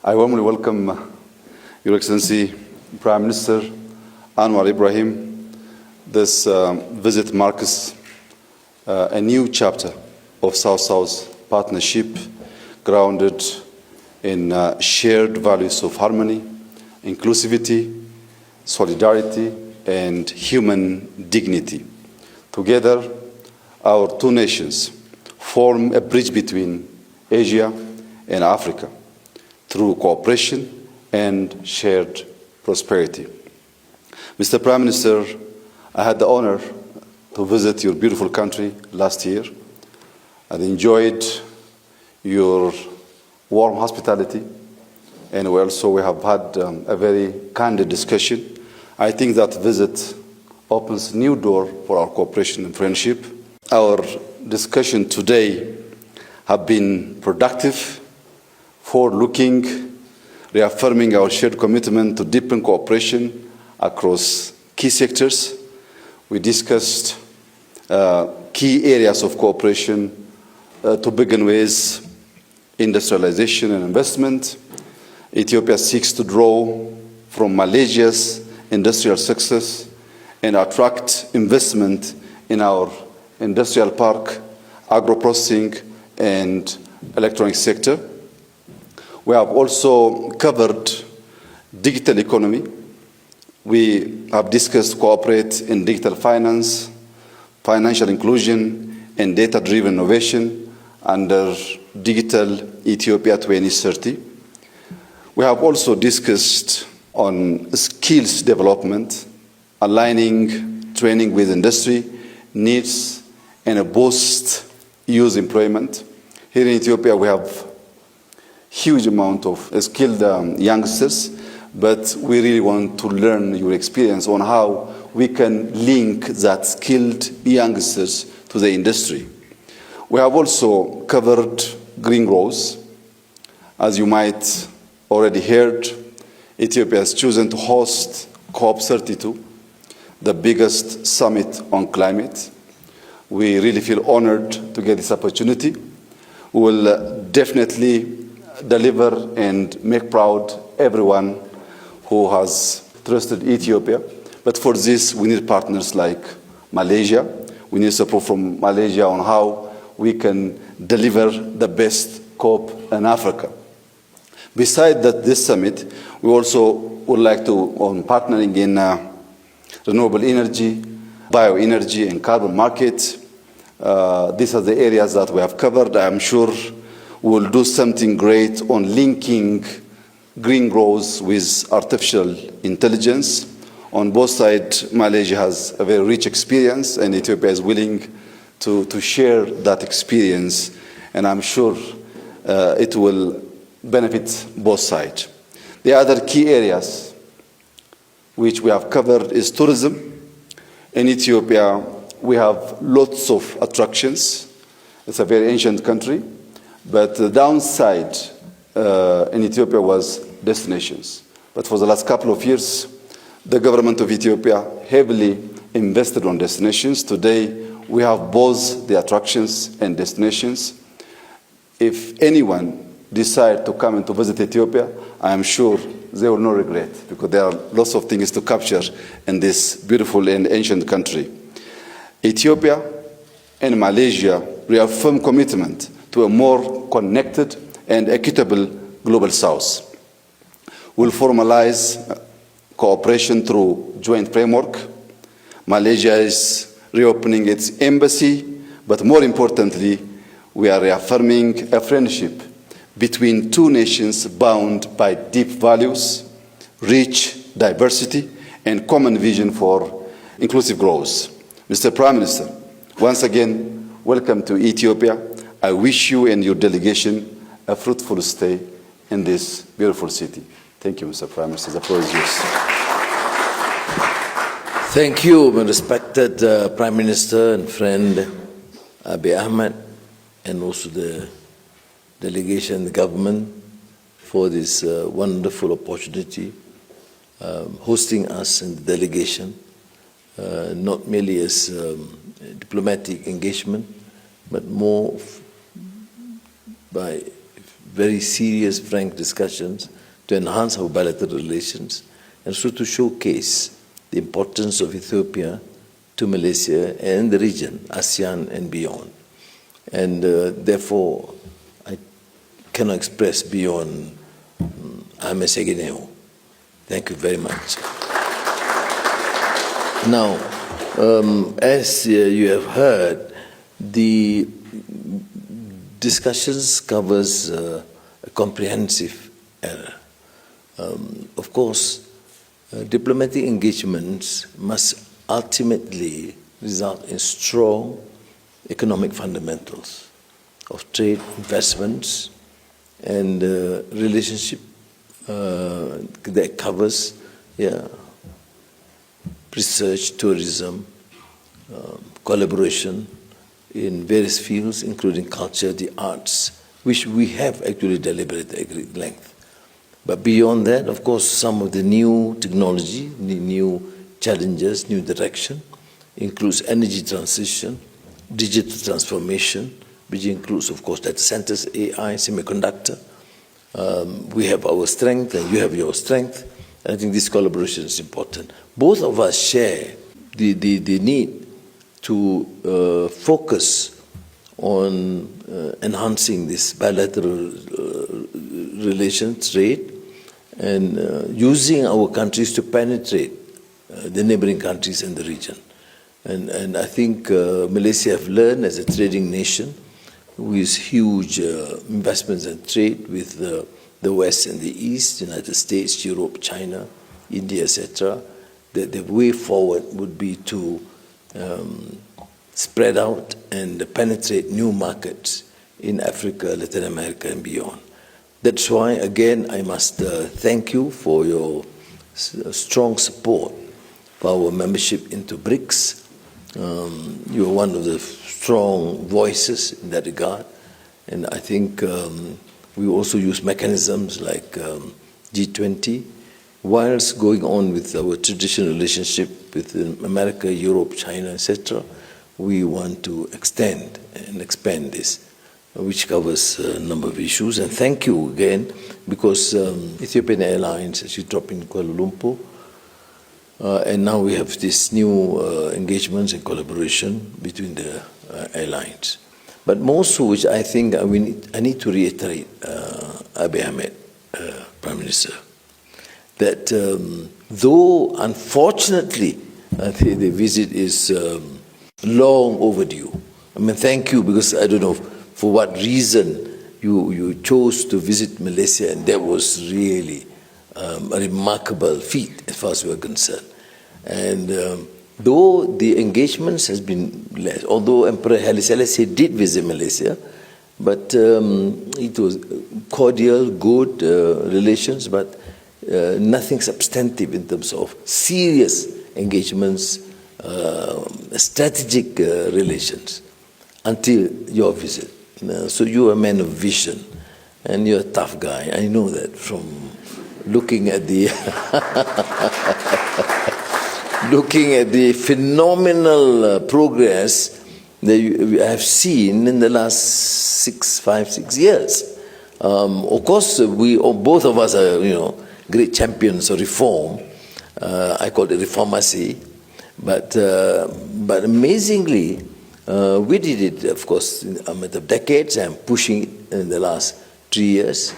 I warmly welcome Your Excellency Prime Minister Anwar Ibrahim. This visit marks a new chapter of South-South partnership grounded in shared values of harmony, inclusivity, solidarity, and human dignity. Together, our two nations form a bridge between Asia and Africa through cooperation and shared prosperity. Mr. Prime Minister, I had the honor to visit your beautiful country last year. I enjoyed your warm hospitality, and we have had a very candid discussion. I think that visit opens a new door for our cooperation and friendship. Our discussion today have been productive, forward-looking, reaffirming our shared commitment to deepen cooperation across key sectors. We discussed key areas of cooperation to begin with industrialization and investment. Ethiopia seeks to draw from Malaysia's industrial success and attract investment in our industrial park, agro-processing, and electronic sector. We have also covered digital economy. We have discussed cooperate in digital finance, financial inclusion, and data-driven innovation under Digital Ethiopia 2030. We have also discussed on skills development, aligning training with industry needs, and a boost youth employment. Here in Ethiopia, we have huge amount of skilled youngsters, but we really want to learn your experience on how we can link that skilled youngsters to the industry. We have also covered green growth. As you might already heard, Ethiopia has chosen to host COP32, the biggest summit on climate. We really feel honored to get this opportunity. We will definitely deliver and make proud everyone who has trusted Ethiopia. But for this, we need partners like Malaysia. We need support from Malaysia on how we can deliver the best COP in Africa. Besides this summit, we also would like to, on partnering in renewable energy, bioenergy, and carbon market. These are the areas that we have covered. I am sure we will do something great on linking green growth with artificial intelligence. On both sides, Malaysia has a very rich experience, and Ethiopia is willing to share that experience, and I'm sure it will benefit both sides. The other key areas which we have covered is tourism. In Ethiopia, we have lots of attractions. It's a very ancient country, but the downside in Ethiopia was destinations. But for the last couple of years, the government of Ethiopia heavily invested on destinations. Today, we have both the attractions and destinations. If anyone decide to come and to visit Ethiopia, I am sure they will not regret, because there are lots of things to capture in this beautiful and ancient country. Ethiopia and Malaysia reaffirm commitment to a more connected and equitable global south. We'll formalize cooperation through joint framework. Malaysia is reopening its embassy, but more importantly, we are reaffirming a friendship between two nations bound by deep values, rich diversity, and common vision for inclusive growth. Mr. Prime Minister, once again, welcome to Ethiopia. I wish you and your delegation a fruitful stay in this beautiful city. Thank you, Mr. Prime Minister. The floor is yours. Thank you, my respected Prime Minister and friend Abiy Ahmed, and also the delegation, the government, for this wonderful opportunity, hosting us in the delegation, not merely as diplomatic engagement, but more by very serious, frank discussions to enhance our bilateral relations and also to showcase the importance of Ethiopia to Malaysia and the region, ASEAN and beyond. And therefore, I cannot express beyond Ahmed Segineo. Thank you very much. Now, as you have heard, the discussions covers a comprehensive area. Of course, diplomatic engagements must ultimately result in strong economic fundamentals of trade, investments, and relationship that covers research, tourism, collaboration in various fields, including culture, the arts, which we have actually deliberated at great length. But beyond that, of course, some of the new technology, the new challenges, new direction, includes energy transition, digital transformation, which includes, of course, data centers, AI, semiconductor. We have our strength and you have your strength. I think this collaboration is important. Both of us share the need to focus on enhancing this bilateral relations, trade, and using our countries to penetrate the neighboring countries in the region. And I think Malaysia have learned as a trading nation with huge investments in trade with the West and the East, United States, Europe, China, India, etc., that the way forward would be to spread out and penetrate new markets in Africa, Latin America, and beyond. That's why, again, I must thank you for your strong support for our membership into BRICS. You are one of the strong voices in that regard, and I think we also use mechanisms like G20, whilst going on with our traditional relationship with America, Europe, China, etc. We want to extend and expand this, which covers a number of issues. And thank you again, because Ethiopian Airlines, as you drop in Kuala Lumpur, and now we have this new engagements and collaboration between the airlines. But most of which I think I need to reiterate, Abiy Ahmed, Prime Minister, that though unfortunately the visit is long overdue. I mean, thank you, because I don't know for what reason you chose to visit Malaysia, and that was really a remarkable feat as far as we are concerned. And though the engagements has been less, although Emperor Haile Selassie did visit Malaysia, but it was cordial, good relations, but nothing substantive in terms of serious engagements, strategic relations, until your visit. So you are a man of vision, and you're a tough guy. I know that from looking at the phenomenal progress that you have seen in the last 5-6 years. Of course, both of us are, great champions of reform. I call it reformacy, but amazingly, we did it, of course, in a matter of decades, and pushing it in the last 3 years.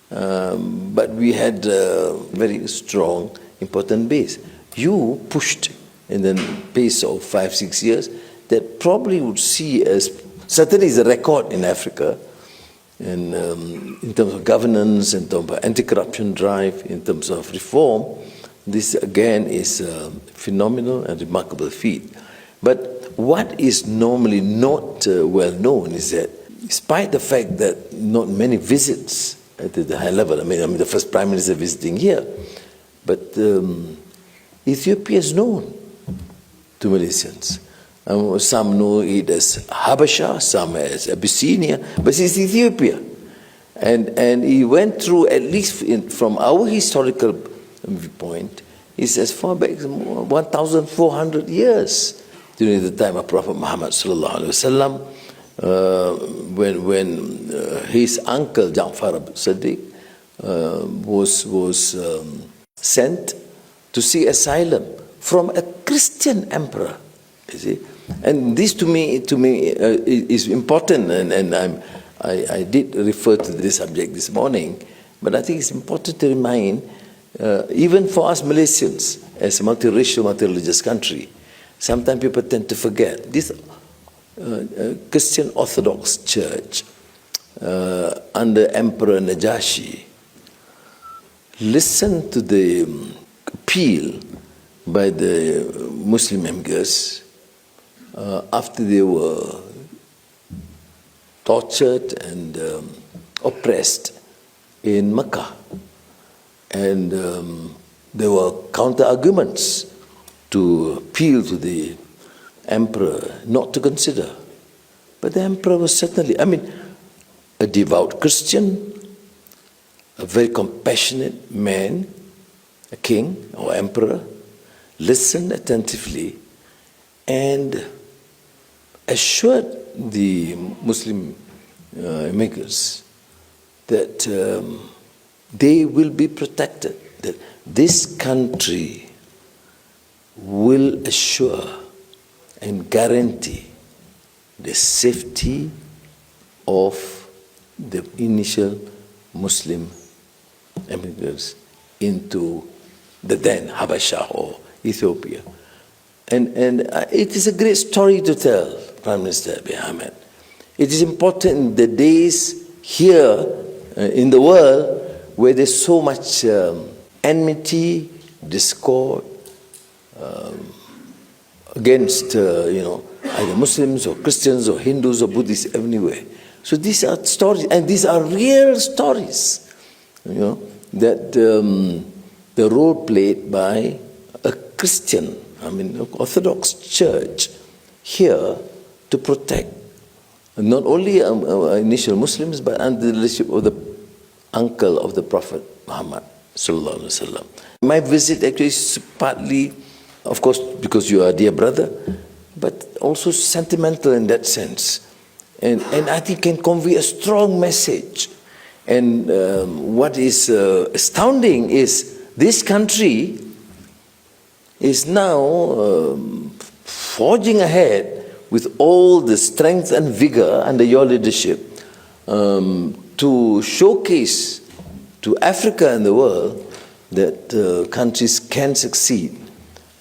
But we had a very strong, important base. You pushed in the pace of 5-6 years that probably would see as, certainly is a record in Africa, and in terms of governance, in terms of anti-corruption drive, in terms of reform. This again is a phenomenal and remarkable feat. But what is normally not well known is that, despite the fact that not many visits at the high level, I mean the first Prime Minister visiting here, but Ethiopia is known to Malaysians. Some know it as Habasha, some as Abyssinia, but it's Ethiopia. And he went through, at least from our historical viewpoint, it's as far back as 1,400 years during the time of Prophet Muhammad sallallahu alaihi wasallam, when his uncle Ja'far Sadiq was sent to seek asylum from a Christian emperor. You see, and this to me is important, and I did refer to this subject this morning, but I think it's important to remind, even for us Malaysians, as a multiracial, multi-religious country, sometimes people tend to forget this Christian Orthodox Church under Emperor Najashi listened to the appeal by the Muslim emigrants after they were tortured and oppressed in Mecca. And there were counter-arguments to appeal to the emperor not to consider. But the emperor was certainly, a devout Christian, a very compassionate man, a king or emperor, listened attentively and assured the Muslim immigrants that they will be protected, that this country will assure and guarantee the safety of the initial Muslim immigrants into the then Habasha or Ethiopia. And it is a great story to tell, Prime Minister Abiy Ahmed. It is important in the days here in the world where there's so much enmity, discord against either Muslims or Christians or Hindus or Buddhists everywhere. So these are stories, and these are real stories, that the role played by a Christian, Orthodox Church here to protect not only initial Muslims, but under the leadership of the uncle of the Prophet Muhammad sallallahu alaihi wasallam. My visit actually is partly, of course, because you are a dear brother, but also sentimental in that sense, and I think can convey a strong message. And what is astounding is this country is now forging ahead with all the strength and vigor under your leadership to showcase to Africa and the world that countries can succeed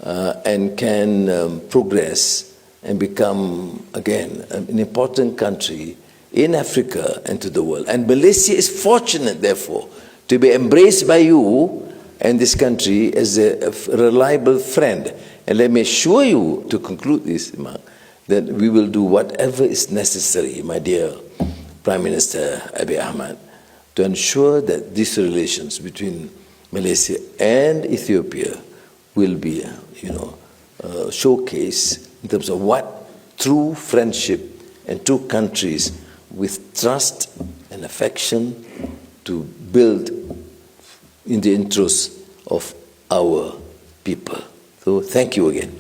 and can progress and become, again, an important country in Africa and to the world. And Malaysia is fortunate, therefore, to be embraced by you and this country as a reliable friend. And let me assure you, to conclude this remark, that we will do whatever is necessary, my dear Prime Minister Abiy Ahmed, to ensure that these relations between Malaysia and Ethiopia will be, showcased in terms of what true friendship and two countries with trust and affection to build in the interests of our people. So thank you again.